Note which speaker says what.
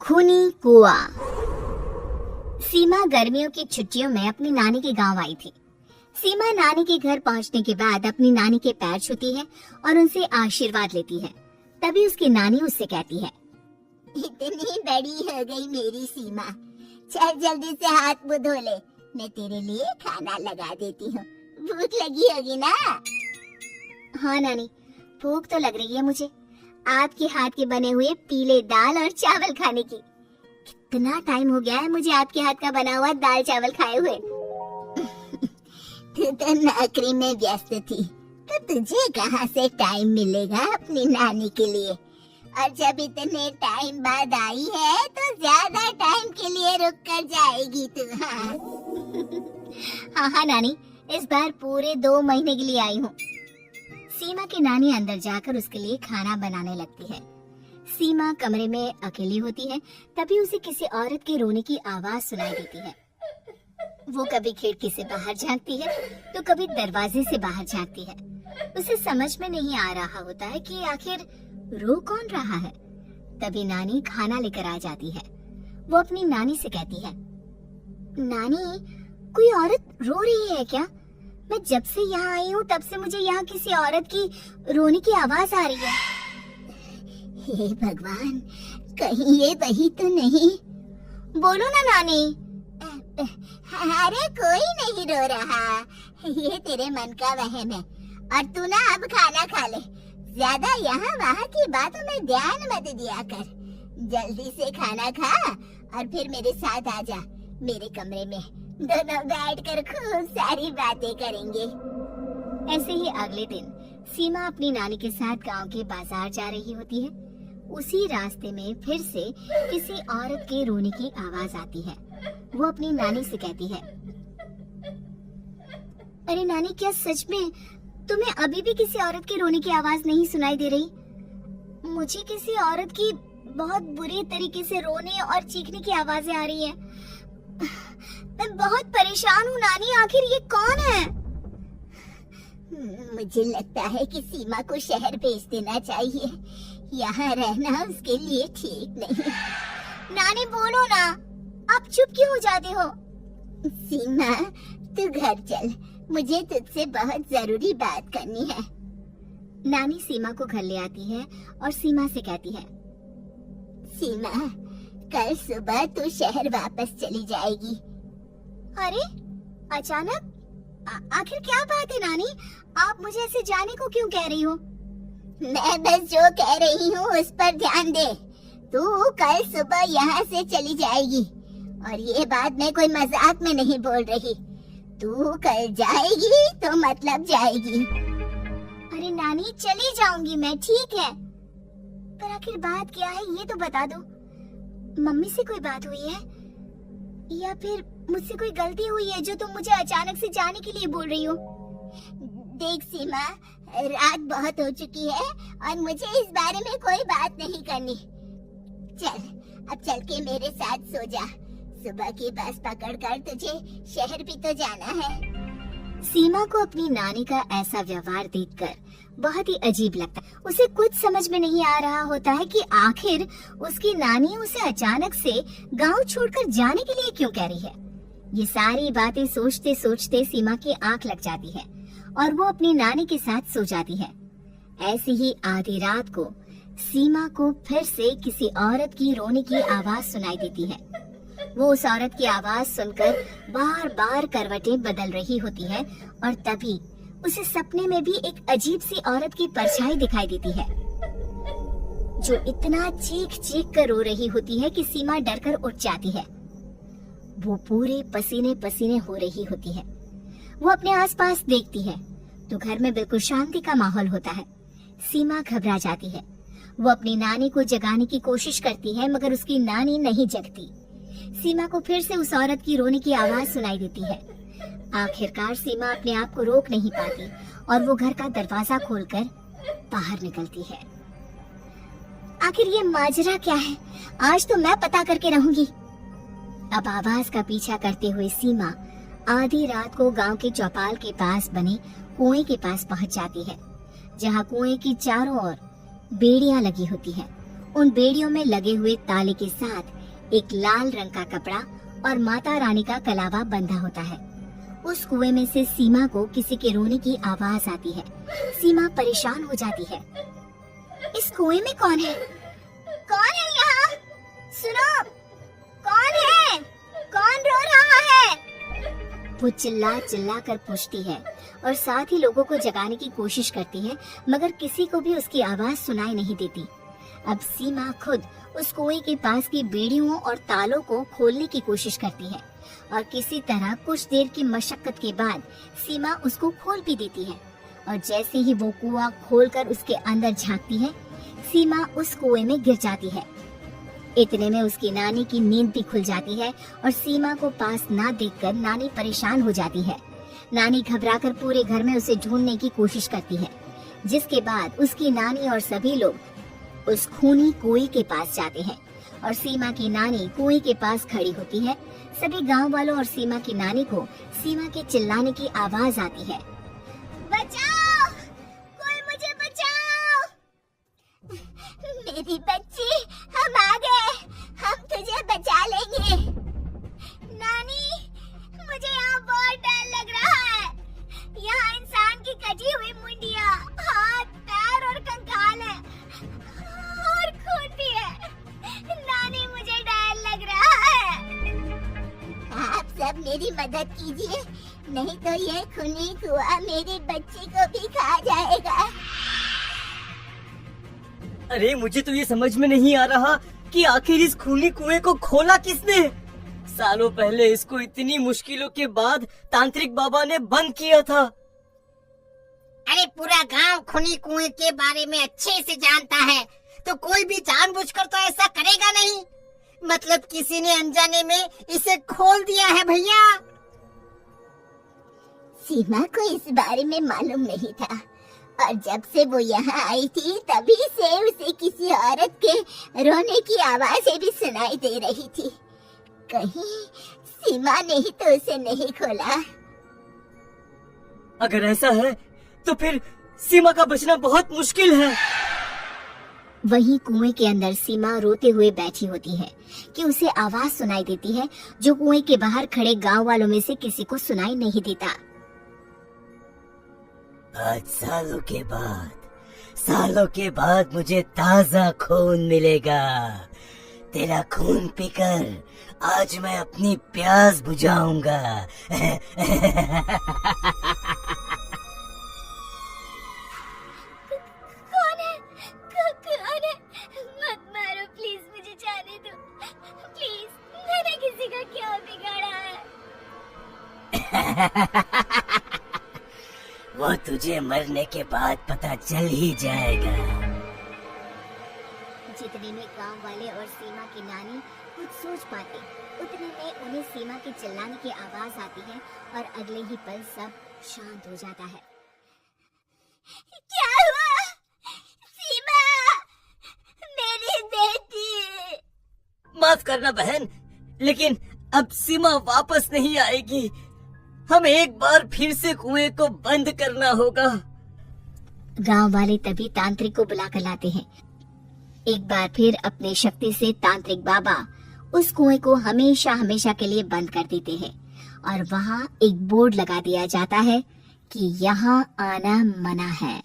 Speaker 1: खूनी कुआ। सीमा गर्मियों की छुट्टियों में अपनी नानी के गांव आई थी। सीमा नानी के घर पहुंचने के बाद अपनी नानी के पैर छूती है और उनसे आशीर्वाद लेती है। तभी उसकी नानी उससे कहती है,
Speaker 2: इतनी बड़ी हो गई मेरी सीमा, चल जल्दी से हाथ मुंह धो ले, मैं तेरे लिए खाना लगा देती हूँ। भूख लगी होगी ना?
Speaker 1: हाँ नानी, भूख तो लग रही है मुझे, आपके हाथ के बने हुए पीले दाल और चावल खाने की। कितना टाइम हो गया है मुझे आपके हाथ का बना हुआ दाल चावल खाए हुए।
Speaker 2: तू तो नौकरी में व्यस्त थी, तो तुझे कहाँ से टाइम मिलेगा अपनी नानी के लिए? और जब इतने टाइम बाद आई है तो ज्यादा टाइम के लिए रुक कर जाएगी तू।
Speaker 1: हाँ नानी, इस बार पूरे 2 महीने के लिए आई हूँ। सीमा की नानी अंदर जाकर उसके लिए खाना बनाने लगती है। सीमा कमरे में अकेली होती है, तभी उसे किसी औरत के रोने की आवाज सुनाई देती है। वो कभी खिड़की से बाहर झांकती है तो कभी दरवाजे से बाहर झांकती है। उसे समझ में नहीं आ रहा होता है कि आखिर रो कौन रहा है। तभी नानी खाना लेकर आ जाती है। वो अपनी नानी से कहती है, नानी, कोई औरत रो रही है क्या? मैं जब से यहाँ आई हूँ तब से मुझे यहाँ किसी औरत की रोने की आवाज आ रही है।
Speaker 2: हे भगवान, कहीं ये वही तो नहीं?
Speaker 1: बोलो ना नानी।
Speaker 2: अरे कोई नहीं रो रहा, ये तेरे मन का वहम है। और तू ना अब खाना खा ले, ज्यादा यहाँ वहाँ की बातों में ध्यान मत दिया कर। जल्दी से खाना खा और फिर मेरे साथ आ जा मेरे कमरे में, दोनों बैठकर खूब सारी बातें करेंगे।
Speaker 1: ऐसे ही अगले दिन सीमा अपनी नानी के साथ गांव के बाजार जा रही होती है। उसी रास्ते में फिर से किसी औरत के रोने की आवाज आती है। वो अपनी नानी से कहती है, अरे नानी, क्या सच में तुम्हें अभी भी किसी औरत के रोने की आवाज नहीं सुनाई दे रही? मुझे किसी औरत की बहुत बुरे तरीके से रोने और चीखने की आवाजें आ रही है। मैं बहुत परेशान हूँ नानी, आखिर ये कौन है?
Speaker 2: मुझे लगता है कि सीमा को शहर भेज देना चाहिए, यहाँ रहना उसके लिए ठीक नहीं।
Speaker 1: नानी बोलो ना, आप चुप क्यों हो जाते हो?
Speaker 2: सीमा, तू घर चल, मुझे तुझसे बहुत जरूरी बात करनी है।
Speaker 1: नानी सीमा को घर ले आती है और सीमा से कहती है,
Speaker 2: सीमा, कल सुबह तू शहर वापस चली जाएगी।
Speaker 1: अरे अचानक? आखिर क्या बात है नानी, आप मुझे ऐसे जाने को क्यों कह रही हो?
Speaker 2: मैं बस जो कह रही हूँ उस पर ध्यान दे। तू कल सुबह यहाँ से चली जाएगी, और ये बात मैं कोई मजाक में नहीं बोल रही। तू कल जाएगी तो मतलब जाएगी।
Speaker 1: अरे नानी, चली जाऊंगी मैं, ठीक है, पर आखिर बात क्या है ये तो बता दो। मम्मी से कोई बात हुई है या फिर मुझसे कोई गलती हुई है जो तुम मुझे अचानक से जाने के लिए बोल रही हो?
Speaker 2: देख सीमा, रात बहुत हो चुकी है और मुझे इस बारे में कोई बात नहीं करनी। चल, अब चल के मेरे साथ सो जा। सुबह की बस पकड़कर तुझे शहर भी तो जाना है।
Speaker 1: सीमा को अपनी नानी का ऐसा व्यवहार देखकर बहुत ही अजीब लगता है। उसे कुछ समझ में नहीं आ रहा होता है कि आखिर उसकी नानी उसे अचानक से गांव छोड़कर जाने के लिए क्यों कह रही है। ये सारी बातें सोचते सोचते सीमा की आंख लग जाती है और वो अपनी नानी के साथ सो जाती है। ऐसी ही आधी रात को सीमा को फिर से किसी औरत की रोने की आवाज सुनाई देती है। वो उस औरत की आवाज सुनकर बार बार करवटें बदल रही होती है और तभी उसे सपने में भी एक अजीब सी औरत की परछाई दिखाई देती है, जो इतना चीख चीख कर रो रही होती है कि सीमा डरकर उठ जाती है। वो पूरे पसीने पसीने हो रही होती है। वो अपने आसपास देखती है तो घर में बिल्कुल शांति का माहौल होता है। सीमा घबरा जाती है। वो अपनी नानी को जगाने की कोशिश करती है मगर उसकी नानी नहीं जगती। सीमा को फिर से उस औरत की रोने की आवाज सुनाई देती है। आखिरकार सीमा अपने आप को रोक नहीं पाती और वो घर का दरवाजा खोलकर बाहर निकलती है। आखिर ये माजरा क्या है? आज तो मैं पता करके रहूंगी। अब आवाज का पीछा करते हुए सीमा आधी रात को गांव के चौपाल के पास बने कुएं के पास पहुंच जाती है, जहां कुएं की चारों ओर बेड़ियां लगी होती हैं उन बेड़ियों में लगे हुए ताले के साथ एक लाल रंग का कपड़ा और माता रानी का कलावा बंधा होता है। उस कुएं में से सीमा को किसी के रोने की आवाज आती है। सीमा परेशान हो जाती है। इस कुएं में कौन है? कौन है यहाँ? सुनो, कौन है? कौन रो रहा है? वो चिल्ला चिल्ला कर पूछती है और साथ ही लोगों को जगाने की कोशिश करती है, मगर किसी को भी उसकी आवाज सुनाई नहीं देती। अब सीमा खुद उस कुएं के पास की बेड़ियों और तालों को खोलने की कोशिश करती है और किसी तरह कुछ देर की मशक्कत के बाद सीमा उसको खोल भी देती है। और जैसे ही वो कुआं खोलकर उसके अंदर झांकती है, सीमा उस कुएं में गिर जाती है। इतने में उसकी नानी की नींद भी खुल जाती है और सीमा को पास ना देखकर नानी परेशान हो जाती है। नानी घबराकर पूरे घर में उसे ढूंढने की कोशिश करती है, जिसके बाद उसकी नानी और सभी लोग उस खूनी कुएं के पास जाते हैं और सीमा की नानी कुएं के पास खड़ी होती है। सभी गांव वालों और सीमा की नानी को सीमा के चिल्लाने की आवाज आती है।
Speaker 2: बचाओ, कोई मुझे बचाओ। मेरी बच्ची, हम आ गए, हम तुझे बचा लेंगे। नानी, मुझे यहाँ बहुत डर लग रहा है। यहाँ इंसान की कटी हुई मुंडिया, हाथ, पैर और कंकाल है और खून भी है। नानी, मुझे डर लग रहा है। आप सब मेरी मदद कीजिए, नहीं तो ये खूनी कुआं मेरी बच्ची को भी खा जाएगा।
Speaker 3: अरे मुझे तो ये समझ में नहीं आ रहा कि आखिर इस खूनी कुएं को खोला किसने। सालों पहले इसको इतनी मुश्किलों के बाद तांत्रिक बाबा ने बंद किया था।
Speaker 2: अरे पूरा गांव खूनी कुएं के बारे में अच्छे से जानता है, तो कोई भी जानबूझकर तो ऐसा करेगा नहीं। मतलब किसी ने अनजाने में इसे खोल दिया है भैया। सीमा को इस बारे में मालूम नहीं था और जब से वो यहाँ आई थी तभी से उसे किसी औरत के रोने की आवाजें भी सुनाई दे रही थी। कहीं सीमा ने ही तो उसे नहीं खोला।
Speaker 3: अगर ऐसा है तो फिर सीमा का बचना बहुत मुश्किल है।
Speaker 1: वहीं कुएं के अंदर सीमा रोते हुए बैठी होती है कि उसे आवाज सुनाई देती है जो कुएं के बाहर खड़े गांव वालों में से किसी को सुनाई नहीं देता।
Speaker 3: आज सालों के बाद मुझे ताजा खून मिलेगा। तेरा खून पीकर आज मैं अपनी प्यास बुझाऊंगा।
Speaker 2: कौन है? मत मारो प्लीज, मुझे जाने दो प्लीज। मैंने किसी का क्या बिगाड़ा है?
Speaker 3: वो तुझे मरने के बाद पता चल ही जाएगा।
Speaker 1: जितने में गांव वाले और सीमा की नानी कुछ सोच पाते, उतने में उन्हें सीमा के चिल्लाने की आवाज आती है और अगले ही पल सब शांत हो जाता है।
Speaker 2: क्या हुआ? सीमा, मेरी बेटी।
Speaker 3: माफ करना बहन, लेकिन अब सीमा वापस नहीं आएगी। हमें एक बार फिर से कुएं को बंद करना होगा।
Speaker 1: गांव वाले तभी तांत्रिक को बुलाकर लाते हैं। एक बार फिर अपने शक्ति से तांत्रिक बाबा उस कुएं को हमेशा हमेशा के लिए बंद कर देते हैं और वहाँ एक बोर्ड लगा दिया जाता है कि यहाँ आना मना है।